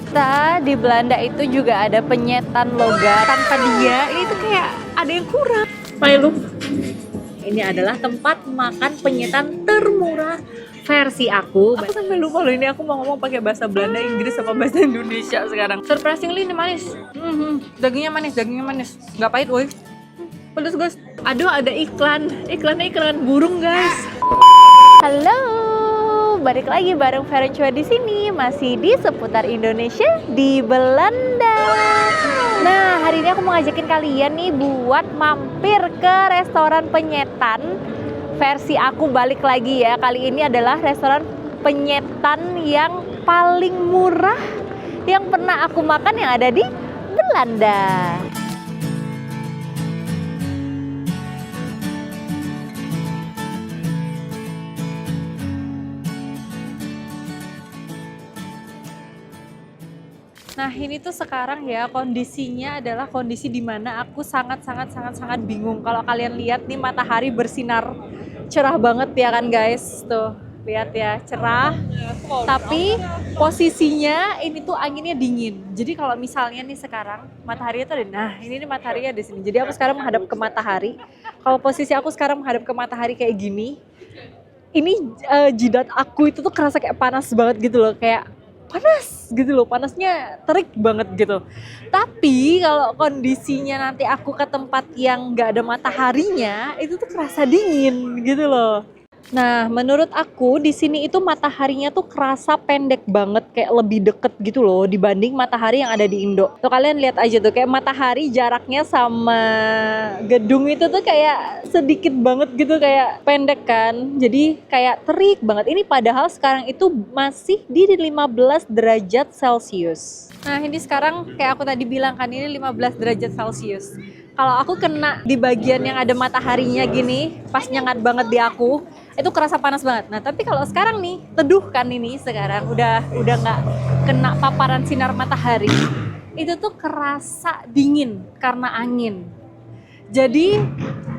Ternyata di Belanda itu juga ada penyetan logat. Tanpa dia, ini tuh kayak ada yang kurang. Lu Ini adalah tempat makan penyetan termurah versi aku. Aku sampai lupa loh ini aku mau ngomong pakai bahasa Belanda, Inggris, sama bahasa Indonesia sekarang. Surprisingly ini manis. Dagingnya manis. Nggak pahit, woi. Pedes guys. Aduh, ada iklannya iklan burung guys. Halo, balik lagi bareng Vera Chua di sini, masih di seputar Indonesia di Belanda. Nah, hari ini aku mau ngajakin kalian nih buat mampir ke restoran penyetan versi aku balik lagi ya. Kali ini adalah restoran penyetan yang paling murah yang pernah aku makan yang ada di Belanda. Nah, ini tuh sekarang ya kondisinya adalah kondisi di mana aku sangat bingung. Kalau kalian lihat nih matahari bersinar cerah banget ya kan guys. Tuh, lihat ya, cerah. Tapi posisinya ini tuh anginnya dingin. Jadi kalau misalnya nih sekarang matahari itu ada, nah ini nih mataharinya di sini. Jadi aku sekarang menghadap ke matahari. Kalau posisi aku sekarang menghadap ke matahari kayak gini, ini jidat aku itu tuh kerasa kayak panas banget gitu loh, kayak panas gitu loh, panasnya terik banget gitu. Tapi kalau kondisinya nanti aku ke tempat yang nggak ada mataharinya, itu tuh kerasa dingin gitu loh. Nah, menurut aku di sini itu mataharinya tuh kerasa pendek banget, kayak lebih deket gitu loh dibanding matahari yang ada di Indo. Tuh kalian lihat aja tuh, kayak matahari jaraknya sama gedung itu tuh kayak sedikit banget gitu, kayak pendek kan. Jadi kayak terik banget. Ini padahal sekarang itu masih di 15 derajat Celcius. Nah, ini sekarang kayak aku tadi bilang kan, ini 15 derajat Celcius. Kalau aku kena di bagian yang ada mataharinya gini, pas nyengat banget di aku, itu kerasa panas banget. Nah, tapi kalau sekarang nih, teduh kan ini sekarang, udah nggak kena paparan sinar matahari, itu tuh kerasa dingin karena angin. Jadi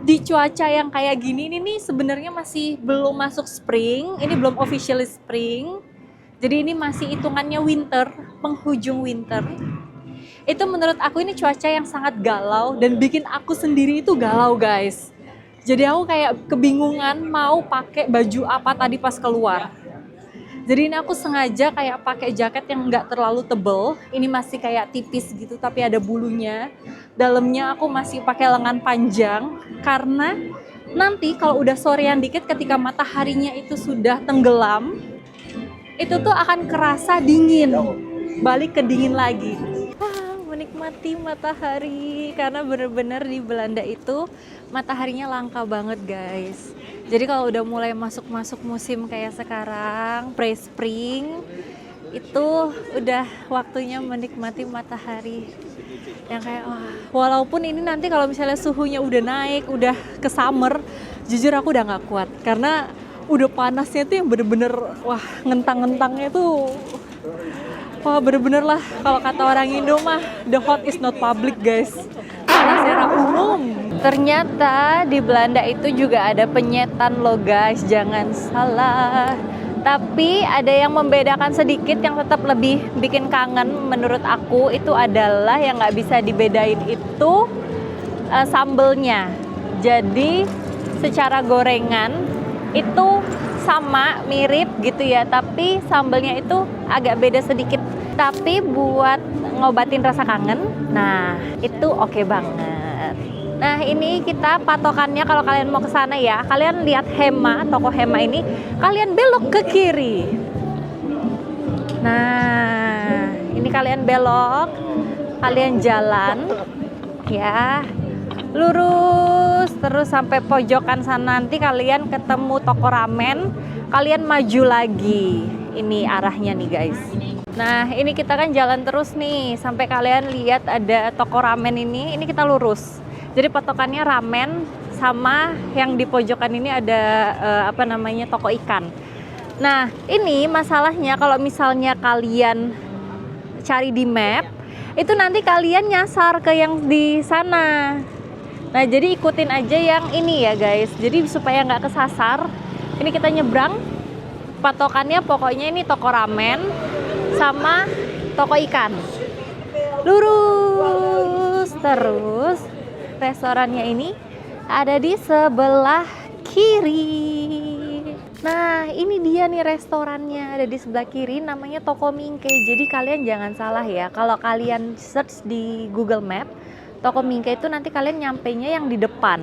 di cuaca yang kayak gini ini nih sebenarnya masih belum masuk spring, ini belum officially spring. Jadi ini masih hitungannya winter, penghujung winter. Itu menurut aku ini cuaca yang sangat galau dan bikin aku sendiri itu galau guys. Jadi aku kayak kebingungan mau pakai baju apa tadi pas keluar. Jadi ini aku sengaja kayak pakai jaket yang nggak terlalu tebel. Ini masih kayak tipis gitu tapi ada bulunya. Dalamnya aku masih pakai lengan panjang karena nanti kalau udah sorean dikit ketika mataharinya itu sudah tenggelam, itu tuh akan kerasa dingin. Balik ke dingin lagi. Menikmati matahari karena bener-bener di Belanda itu mataharinya langka banget guys. Jadi kalau udah mulai masuk musim kayak sekarang, pre-spring, itu udah waktunya menikmati matahari yang kayak walaupun ini nanti kalau misalnya suhunya udah naik, udah ke summer, jujur aku udah nggak kuat karena udah panasnya tuh yang bener-bener ngentang-ngentangnya tuh. Wah, bener-bener lah kalau kata orang Indo mah the hot is not public guys, karena secara umum. Ternyata di Belanda itu juga ada penyetan loh guys, jangan salah. Tapi ada yang membedakan sedikit yang tetap lebih bikin kangen menurut aku, itu adalah yang nggak bisa dibedain itu sambelnya. Jadi secara gorengan itu sama, mirip gitu ya, tapi sambelnya itu agak beda sedikit. Tapi buat ngobatin rasa kangen, nah itu oke banget. Nah, ini kita patokannya kalau kalian mau ke sana ya, kalian lihat Hema, toko Hema ini, kalian belok ke kiri. Nah, ini kalian belok, kalian jalan ya, lurus terus sampai pojokan sana, nanti kalian ketemu toko ramen, kalian maju lagi. Ini arahnya nih guys. Nah, ini kita kan jalan terus nih sampai kalian lihat ada toko ramen ini kita lurus. Jadi patokannya ramen, sama yang di pojokan ini ada toko ikan. Nah, ini masalahnya kalau misalnya kalian cari di map, itu nanti kalian nyasar ke yang di sana. Nah, jadi ikutin aja yang ini ya guys. Jadi supaya nggak kesasar, ini kita nyebrang. Patokannya pokoknya ini toko ramen sama toko ikan. Lurus terus. Restorannya ini ada di sebelah kiri. Nah, ini dia nih restorannya, ada di sebelah kiri, namanya Toko Mingke. Jadi kalian jangan salah ya, kalau kalian search di Google Map, Toko Mingke itu nanti kalian nyampenya yang di depan.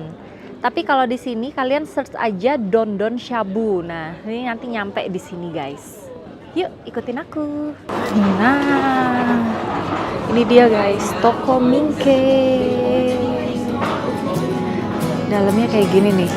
Tapi kalau di sini kalian search aja Don Don Shabu. Nah, ini nanti nyampe di sini, guys. Yuk, ikutin aku. Nah, ini dia guys, Toko Mingke. Dalamnya kayak gini nih.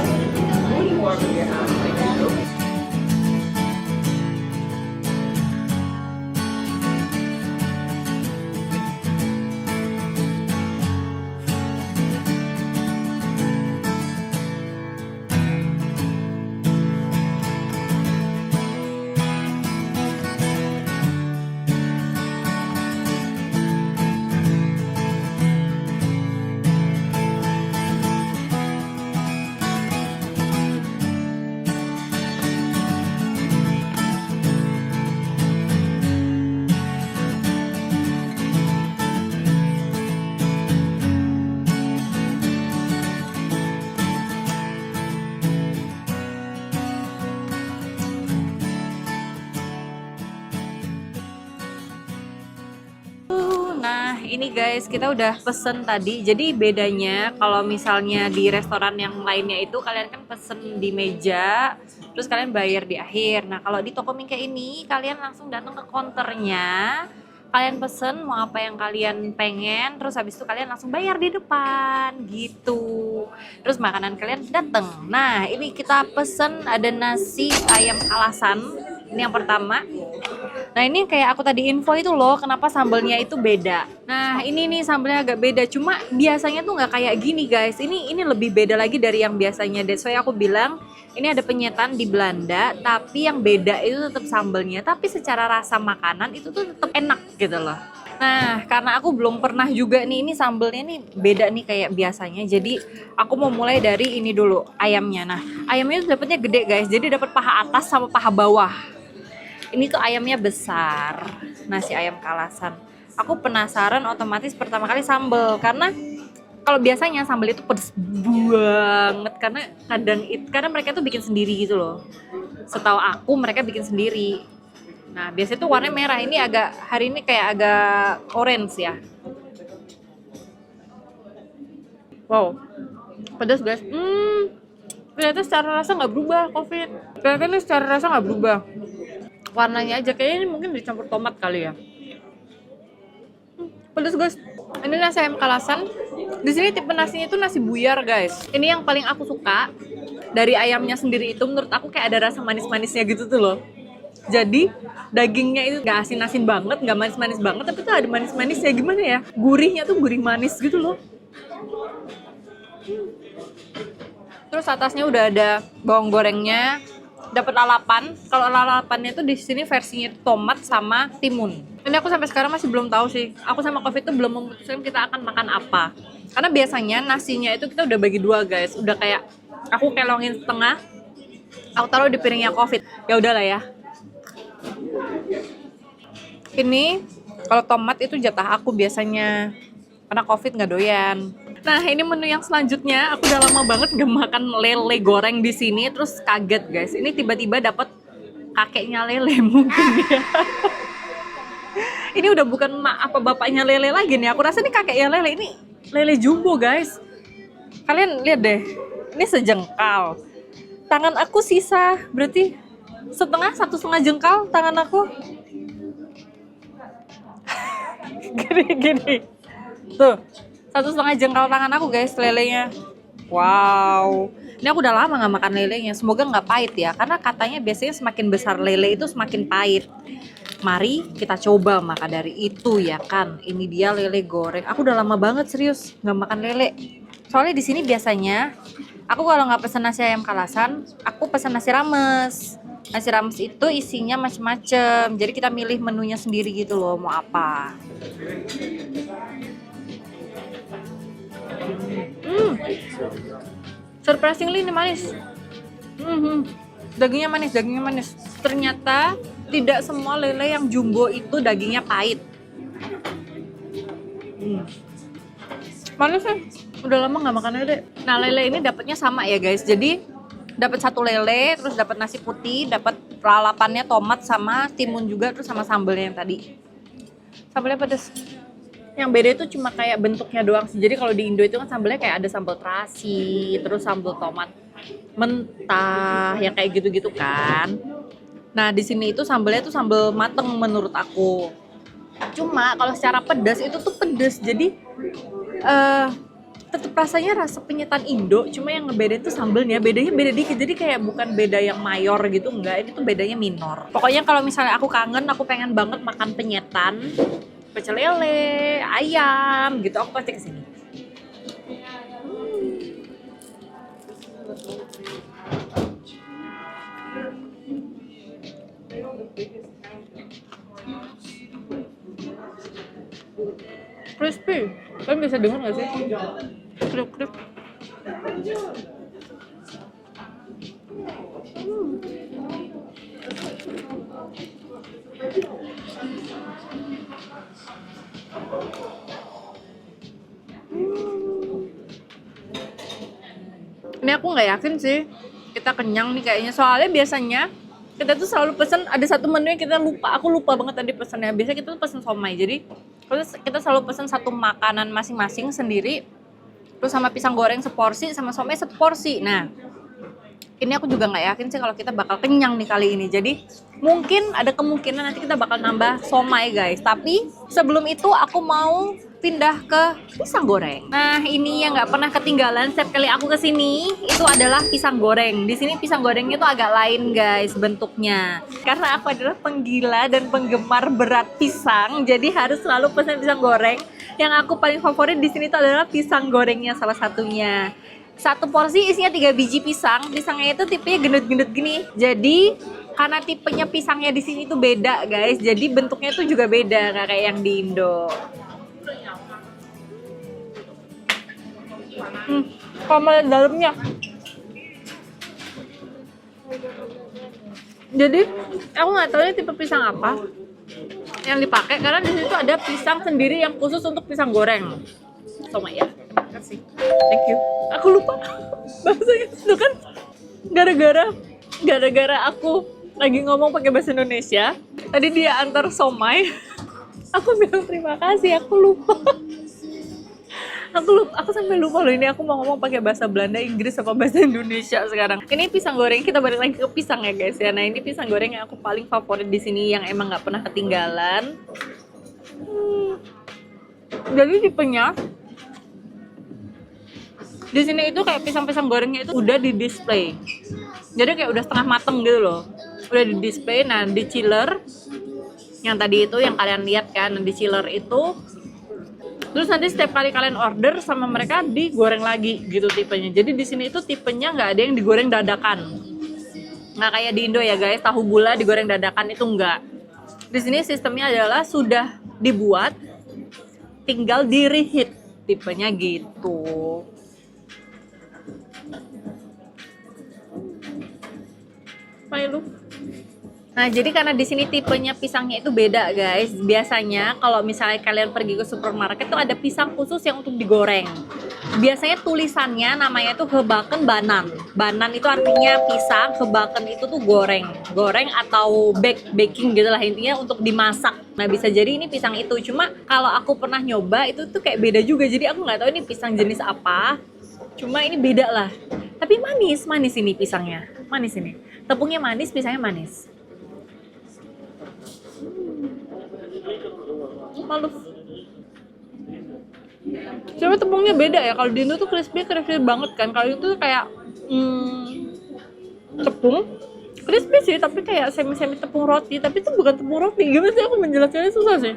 Nah, ini guys, kita udah pesen tadi. Jadi bedanya kalau misalnya di restoran yang lainnya itu kalian kan pesen di meja, terus kalian bayar di akhir. Nah, kalau di Toko Mingke ini kalian langsung datang ke counternya, kalian pesen mau apa yang kalian pengen, terus habis itu kalian langsung bayar di depan gitu. Terus makanan kalian datang. Nah, ini kita pesen ada nasi ayam kalasan. Ini yang pertama. Nah, ini kayak aku tadi info itu loh, kenapa sambelnya itu beda. Nah, ini nih sambelnya agak beda, cuma biasanya tuh nggak kayak gini guys. Ini lebih beda lagi dari yang biasanya. That's why aku bilang ini ada penyetan di Belanda, tapi yang beda itu tetap sambelnya. Tapi secara rasa makanan itu tuh tetap enak gitu loh. Nah, karena aku belum pernah juga nih, ini sambelnya nih beda nih kayak biasanya. Jadi aku mau mulai dari ini dulu, ayamnya. Nah, ayamnya tuh dapetnya gede guys, jadi dapat paha atas sama paha bawah. Ini tuh ayamnya besar, nasi ayam kalasan. Aku penasaran, otomatis pertama kali sambal, karena kalau biasanya sambal itu pedes banget, karena mereka tuh bikin sendiri gitu loh. Setahu aku mereka bikin sendiri. Nah, biasanya tuh warnanya merah, ini hari ini kayak agak orange ya. Wow, pedas guys. Ternyata secara rasa nggak berubah COVID. Ternyata ini secara rasa nggak berubah. Warnanya aja kayaknya ini mungkin dicampur tomat kali ya. Pedas guys. Ini nasi ayam kalasan. Di sini tipe nasinya itu nasi buyar guys. Ini yang paling aku suka dari ayamnya sendiri itu, menurut aku kayak ada rasa manis-manisnya gitu tuh loh. Jadi dagingnya itu nggak asin-asin banget, nggak manis-manis banget, tapi tuh ada manis-manisnya, gimana ya? Gurihnya tuh gurih manis gitu loh. Terus atasnya udah ada bawang gorengnya. Dapat lalapan. Kalau lalapannya itu di sini versinya tomat sama timun. Ini aku sampai sekarang masih belum tahu sih. Aku sama Covid itu belum memutuskan kita akan makan apa. Karena biasanya nasinya itu kita udah bagi dua guys. Udah kayak aku kelongin setengah, aku taruh di piringnya Covid. Ya udahlah ya. Ini kalau tomat itu jatah aku biasanya, karena Covid nggak doyan. Nah, ini menu yang selanjutnya. Aku udah lama banget gak makan lele goreng di sini, terus kaget guys. Ini tiba-tiba dapat kakeknya lele mungkin ya. Ini udah bukan apa bapaknya lele lagi nih. Aku rasa ini kakeknya lele. Ini lele jumbo guys. Kalian lihat deh. Ini sejengkal. Tangan aku sisa, berarti satu setengah jengkal tangan aku. Gini. Tuh. 1,5 jengkal tangan aku guys lelenya. Wow. Ini aku udah lama gak makan lelenya. Semoga gak pahit ya. Karena katanya biasanya semakin besar lele itu semakin pahit. Mari kita coba maka dari itu ya kan. Ini dia lele goreng. Aku udah lama banget serius gak makan lele. Soalnya di sini biasanya aku kalau gak pesen nasi ayam kalasan, aku pesen nasi rames. Nasi rames itu isinya macem-macem. Jadi kita milih menunya sendiri gitu loh, mau apa. Surprisingly ini manis. Dagingnya manis. Ternyata tidak semua lele yang jumbo itu dagingnya pahit. Mana sih? Udah lama nggak makan lele. Nah, lele ini dapatnya sama ya guys. Jadi dapat satu lele, terus dapat nasi putih, dapat lalapannya tomat sama timun juga, terus sama sambelnya yang tadi. Sambelnya pedes. Yang beda itu cuma kayak bentuknya doang sih. Jadi kalau di Indo itu kan sambelnya kayak ada sambal terasi, terus sambal tomat mentah, yang kayak gitu-gitu kan. Nah, di sini itu sambelnya tuh sambal mateng menurut aku. Cuma kalau secara pedas itu tuh pedas. Jadi tetap rasanya rasa penyetan Indo, cuma yang ngebedain tuh sambelnya. Bedanya beda dikit, jadi kayak bukan beda yang mayor gitu, enggak, ini tuh bedanya minor. Pokoknya kalau misalnya aku kangen, aku pengen banget makan penyetan, pecel lele, ayam gitu, aku pasti kesini. Crispy, kalian bisa dengar nggak sih? Kriuk-kriuk. Ini aku nggak yakin sih kita kenyang nih kayaknya, soalnya biasanya kita tuh selalu pesen, ada satu menu yang kita lupa, aku lupa banget tadi pesennya. Biasanya kita tuh pesen somai, jadi kita selalu pesen satu makanan masing-masing sendiri, terus sama pisang goreng seporsi, sama somai seporsi. Nah, ini aku juga nggak yakin sih kalau kita bakal kenyang nih kali ini. Jadi mungkin ada kemungkinan nanti kita bakal nambah somai guys. Tapi sebelum itu aku mau pindah ke pisang goreng. Nah, ini yang nggak pernah ketinggalan setiap kali aku kesini itu adalah pisang goreng. Di sini pisang gorengnya tuh agak lain guys bentuknya. Karena aku adalah penggila dan penggemar berat pisang, jadi harus selalu pesan pisang goreng. Yang aku paling favorit di sini tuh adalah pisang gorengnya salah satunya. Satu porsi isinya 3 biji pisang. Pisangnya itu tipenya gendut-gendut gini. Jadi karena tipenya pisangnya di sini tuh beda guys, jadi bentuknya tuh juga beda, nggak kayak yang di Indo. Kalau melihat dalamnya, jadi aku nggak tahu ini tipe pisang apa yang dipakai, karena di situ ada pisang sendiri yang khusus untuk pisang goreng. Sama ya, kasih, thank you. Aku lupa bahasanya itu kan, gara-gara aku lagi ngomong pakai bahasa Indonesia, tadi dia antar somai, aku bilang terima kasih, aku lupa. Aku sampai lupa loh, ini aku mau ngomong pakai bahasa Belanda, Inggris, apa bahasa Indonesia sekarang. Ini pisang goreng, kita balik lagi ke pisang ya guys ya. Nah, ini pisang goreng yang aku paling favorit di sini, yang emang nggak pernah ketinggalan. Jadi tipenya di sini itu kayak pisang-pisang gorengnya itu udah di display. Jadi kayak udah setengah mateng gitu loh. Udah di display, nah di chiller. Yang tadi itu yang kalian lihat kan, di chiller itu. Terus nanti setiap kali kalian order sama mereka digoreng lagi gitu tipenya. Jadi di sini itu tipenya nggak ada yang digoreng dadakan. Nggak kayak di Indo ya guys, tahu gula digoreng dadakan itu nggak. Di sini sistemnya adalah sudah dibuat, tinggal di reheat tipenya gitu. Lu. Nah, jadi karena di sini tipenya pisangnya itu beda, guys. Biasanya kalau misalnya kalian pergi ke supermarket tuh ada pisang khusus yang untuk digoreng. Biasanya tulisannya namanya tuh gebaken banan. Banan itu artinya pisang, gebaken itu tuh goreng. Goreng atau baking gitu lah, intinya untuk dimasak. Nah, bisa jadi ini pisang itu. Cuma kalau aku pernah nyoba itu tuh kayak beda juga. Jadi aku nggak tahu ini pisang jenis apa. Cuma ini beda lah. Tapi manis ini pisangnya. Manis ini. Tepungnya manis, pisangnya manis. Malu. Coba tepungnya beda ya. Kalau di Indo tuh crispy banget kan. Kalau itu kayak tepung crispy sih, tapi kayak semi tepung roti. Tapi itu bukan tepung roti. Gimana sih aku menjelaskannya, susah sih.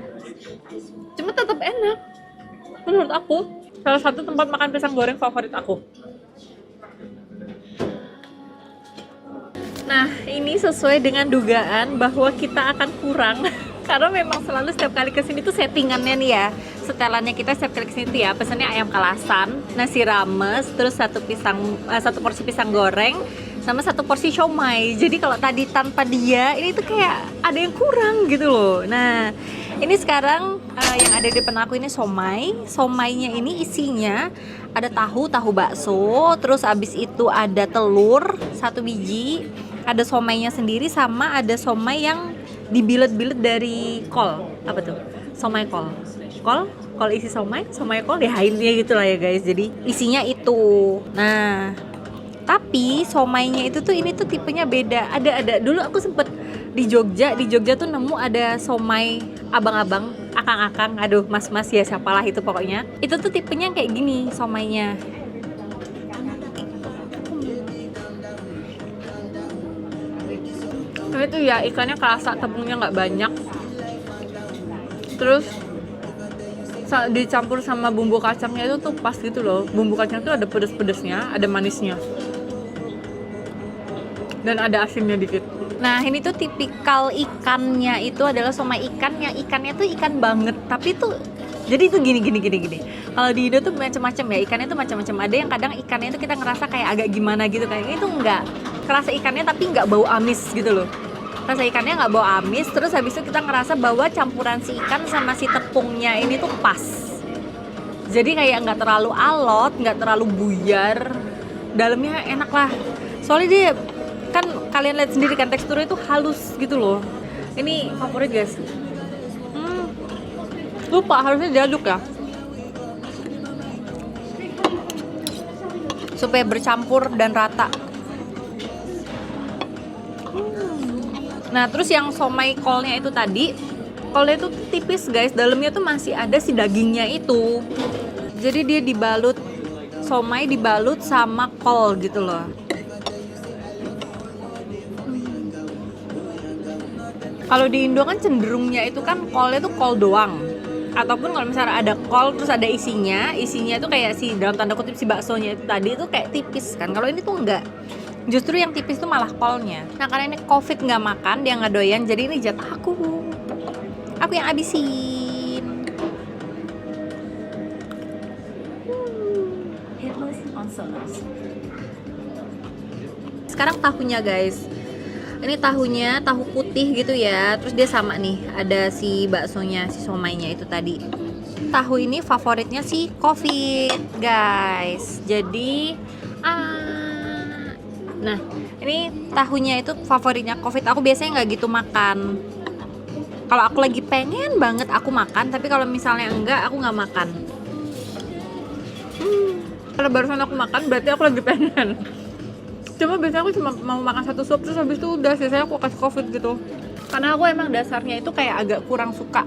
Cuma tetap enak menurut aku. Salah satu tempat makan pisang goreng favorit aku. Nah, ini sesuai dengan dugaan bahwa kita akan kurang. Karena memang selalu setiap kali kesini tuh settingannya nih ya, setelannya kita setiap kali kesini tuh ya pesannya ayam kalasan, nasi rames, terus satu porsi pisang goreng, sama satu porsi siomay. Jadi kalau tadi tanpa dia, ini tuh kayak ada yang kurang gitu loh. Nah, Ini sekarang yang ada di depan aku ini somai. Somainya ini isinya ada tahu bakso, terus abis itu ada telur 1 biji, ada somainya sendiri sama ada somai yang dibilet-bilet dari kol. Apa tuh? Somai kol. Kol isi somai, somai kol ya intinya gitu lah ya guys. Jadi isinya itu. Nah, tapi somainya itu tuh ini tuh tipenya beda. Ada dulu aku sempet di Jogja tuh nemu ada somai abang-abang, akang-akang, aduh mas-mas ya siapalah itu pokoknya. Itu tuh tipenya kayak gini somainya. Tapi itu ya ikannya kerasa tepungnya nggak banyak. Terus dicampur sama bumbu kacangnya itu tuh pas gitu loh. Bumbu kacang tuh ada pedes-pedesnya, ada manisnya. Dan ada asinnya dikit. Nah ini tuh tipikal ikannya itu adalah somai ikan yang ikannya tuh ikan banget, tapi tuh jadi itu gini. Kalau di Indo tuh macam-macam ya, ikannya tuh macam-macam. Ada yang kadang ikannya itu kita ngerasa kayak agak gimana gitu, kayak itu enggak kerasa ikannya tapi nggak bau amis gitu loh. Rasa ikannya nggak bau amis, terus habis itu kita ngerasa bahwa campuran si ikan sama si tepungnya ini tuh pas. Jadi kayak nggak terlalu alot, nggak terlalu buyar, dalamnya enak lah. Soalnya dia kan kalian lihat sendiri kan teksturnya itu halus gitu loh. Ini favorit guys. Lupa harusnya diaduk ya supaya bercampur dan rata. Nah terus yang somai kolnya itu tadi, kolnya itu tipis guys, dalamnya tuh masih ada si dagingnya itu. Jadi dia dibalut, somai dibalut sama kol gitu loh. Kalau di Indo kan cenderungnya itu kan kolnya tuh kol doang. Ataupun kalau misalnya ada kol terus ada isinya itu kayak si dalam tanda kutip si baksonya itu tadi itu kayak tipis kan. Kalau ini tuh enggak. Justru yang tipis tuh malah kolnya. Nah karena ini COVID nggak makan, dia nggak doyan, jadi ini jatah aku. Aku yang abisin. Sekarang tahunya guys. Ini tahunya, tahu putih gitu ya. Terus dia sama nih, ada si baksonya, si somainya itu tadi. Tahu ini favoritnya si COVID, guys. Jadi, nah ini tahunya itu favoritnya COVID. Aku biasanya nggak gitu makan. Kalau aku lagi pengen banget aku makan, tapi kalau misalnya enggak, aku nggak makan. Kalau barusan aku makan, berarti aku lagi pengen. Cuma biasanya aku cuma mau makan satu suap terus habis itu udah sisanya aku kasih COVID gitu. Karena aku emang dasarnya itu kayak agak kurang suka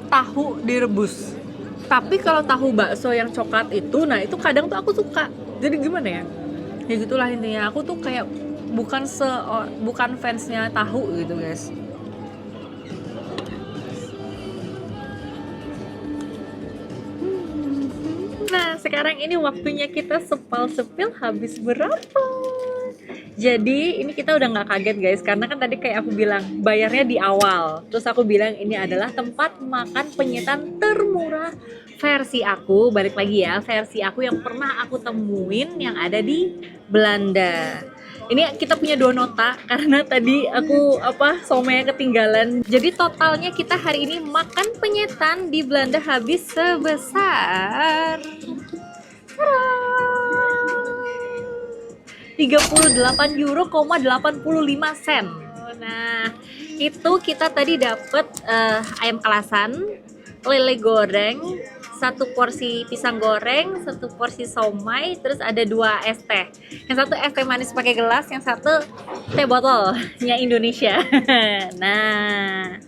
tahu direbus. Tapi kalau tahu bakso yang coklat itu, nah itu kadang tuh aku suka. Jadi gimana ya? Ya gitulah intinya. Aku tuh kayak bukan fansnya tahu gitu guys. Nah sekarang ini waktunya kita sepal-sepil habis berapa? Jadi ini kita udah nggak kaget guys, karena kan tadi kayak aku bilang bayarnya di awal. Terus aku bilang ini adalah tempat makan penyetan termurah versi aku. Balik lagi ya, versi aku yang pernah aku temuin yang ada di Belanda. Ini kita punya 2 nota karena tadi aku somenya ketinggalan. Jadi totalnya kita hari ini makan penyetan di Belanda habis sebesar 38 euro, 85 sen. Nah, itu kita tadi dapet ayam kalasan, lele goreng, 1 porsi pisang goreng, 1 porsi somai, terus ada 2 es teh. Yang satu es teh manis pakai gelas, yang satu teh botolnya Indonesia. Nah,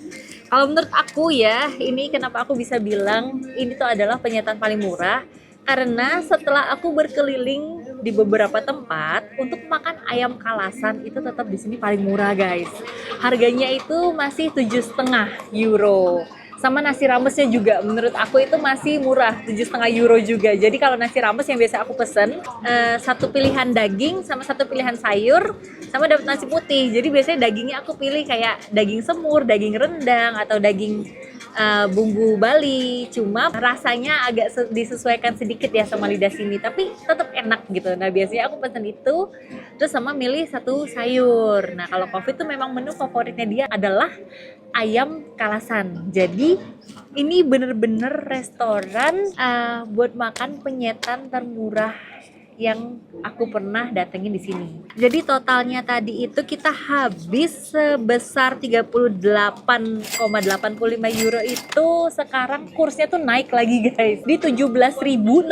kalau menurut aku ya, ini kenapa aku bisa bilang ini tuh adalah penyetan paling murah. Karena setelah aku berkeliling di beberapa tempat untuk makan ayam kalasan itu tetap di sini paling murah guys. Harganya itu masih 7,5 euro. Sama nasi ramesnya juga menurut aku itu masih murah, 7,5 euro juga. Jadi kalau nasi rames yang biasa aku pesen 1 pilihan daging sama 1 pilihan sayur sama dapat nasi putih. Jadi biasanya dagingnya aku pilih kayak daging semur, daging rendang atau daging bumbu Bali, cuma rasanya agak disesuaikan sedikit ya sama lidah sini, tapi tetap enak gitu. Nah biasanya aku pesen itu, terus sama milih satu sayur. Nah kalau Coffee tuh memang menu favoritnya dia adalah ayam kalasan. Jadi ini bener-bener restoran buat makan penyetan termurah yang aku pernah datengin di sini. Jadi totalnya tadi itu kita habis sebesar 38,85 euro itu, sekarang kursnya tuh naik lagi guys. Di 17.650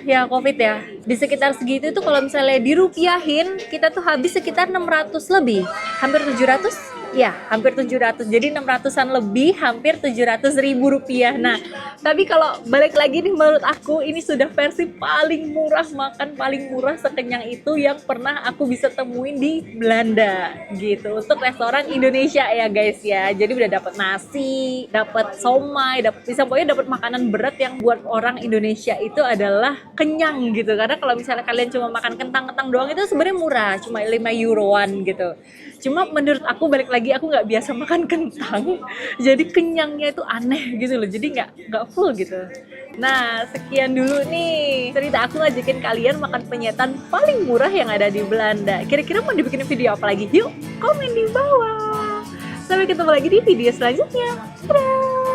ya Covid ya. Di sekitar segitu itu kalau misalnya dirupiahin kita tuh habis sekitar 600 lebih. Hampir 700? Ya, hampir 700. Jadi 600-an lebih, hampir 700.000 rupiah. Nah, tapi kalau balik lagi nih, menurut aku ini sudah versi paling murah, makan paling murah sekenyang itu yang pernah aku bisa temuin di Belanda gitu. Untuk restoran Indonesia ya guys ya. Jadi udah dapat nasi, dapat somai, pokoknya dapat makanan berat yang buat orang Indonesia itu adalah kenyang gitu. Karena kalau misalnya kalian cuma makan kentang-kentang doang itu sebenarnya murah, cuma 5 euroan gitu. Cuma menurut aku balik lagi aku nggak biasa makan kentang, jadi kenyangnya itu aneh gitu loh, jadi nggak full gitu. Nah sekian dulu nih cerita aku ngajakin kalian makan penyetan paling murah yang ada di Belanda. Kira-kira mau dibikin video apa lagi? Yuk komen di bawah. Sampai ketemu lagi di video selanjutnya. Dadah!